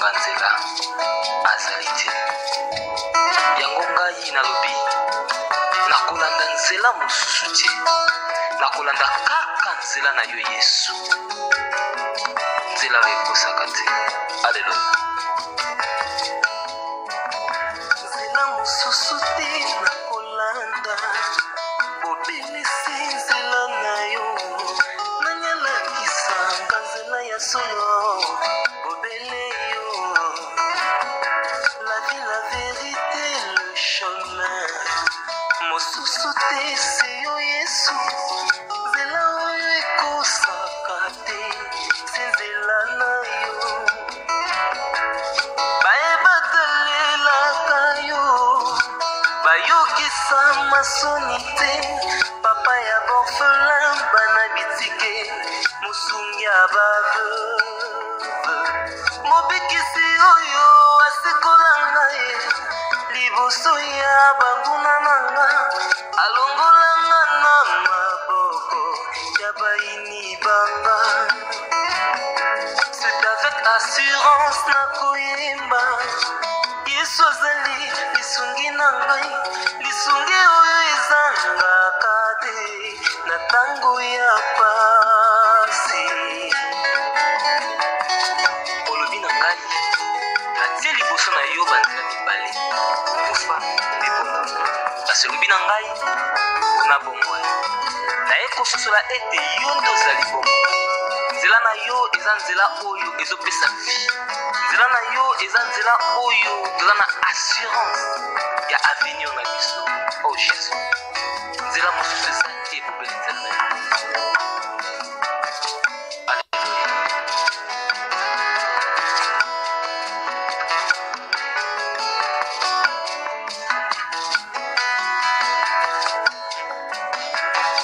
koyemba nzela azali te. Yango ngai nalobi nakolanda nzela mosusu te, nakolanda kaka nzela na yo Yesu, nzela oyo ekosaka te. Alleluya. Nzela mosusu te nakolanda, bobelisi nzela na yo, nanyalakisanga nzela ya solo, bobele yo. La vie, la vérité, le chemin, mosusu te se yo Yesu, nzela oyo ekosaka te, se nzela na yo. Bayebatalelaka yo, bayokisa masoni te, papa ya borphelin bana bitike, mosungi ya baveuve, mobikisi oyo asikola ngai liboso ya banguna nanga, alongolanga na maboko ya baini banga. C'est avec assurance nakoyemba Yesu azali lisungi na ngai, lisungi oyo ezangaka te na tango ya pasi. Olobi na ngai natie liboso na yo banzela mibale, kufa mpe bomoi. Kasi olobi na ngai na bomoi, naye kososola ete yo nde ozali bomoi. Nzela na yo eza nzela oyo ezopesa vie, nzela na yo eza nzela oyo toza na assurance ya avenir na biso. Oh Jésus, nzela mosusu eza te bobeli nzela na yo.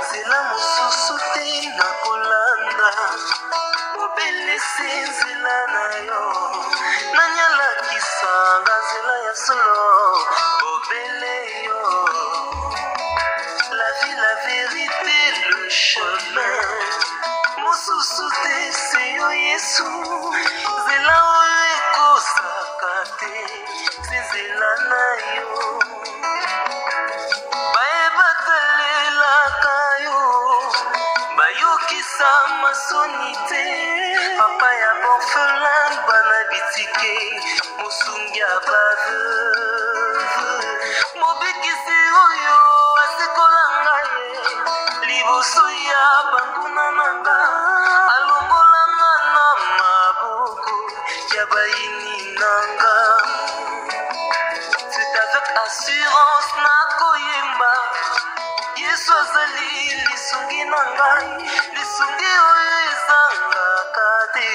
Nzela mosusu te nakolanda, bobelisi nzela na yo, nanyalakisanga nzela ya solo, bobele yo. La vie, la vérité, le chemin, mosusu te se yo Yesu, nzela oyo ekosaka te, se nzela na yo. Bayebatalelaka yo, bayokisa masoni te, papa ya borphelin bana bitike, mosungi ya baveuve, mobikisi oyo asikola ngai liboso ya banguna nanga, alongolanga na maboko ya baini nanga. C'est avec assurance nakoyemba Yesu azali lisungi na ngai, lisungi oyo ezangaka te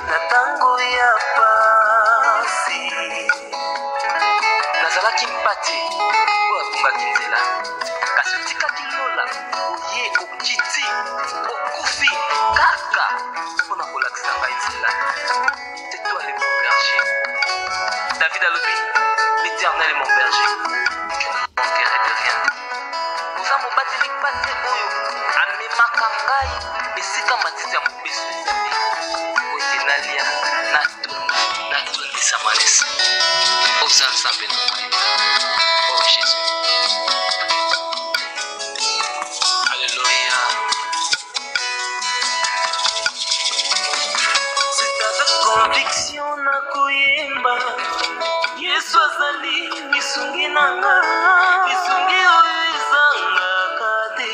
na tango ya pasi. Nazalaki mpate oyo atungaki nzela, kasi otikaki lola oye okiti okufi kaka mpona kolakisa ngai nzela. C'est toi le bon berger. David alobi, l'Éternel est mon berger, je ne manquerai de rien. Oza mobateli pate oyo amemaka ngai esika matiti ya mobesu ezali, oye nalia natondisa malesa. Oza nzambe na ngai. Oh Jésus. Alléluia. C'est avec conviction nakoyemba Yesu azali lisungi na ngai, lisungi oyo ezangaka te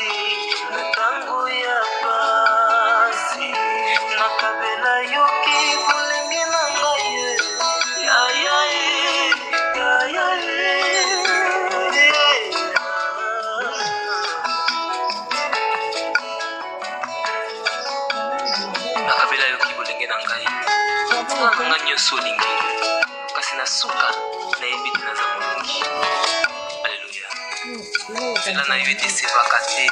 na tango ya pasi. Nakabela yoki bolenge na ngai, ya ya ya ya ya. Nakabela yoki bolenge na ngai, nga nyonso olingi, kasi na suka nayebi te naza molongi. Alleluya. Nzela na yo edesevaka te,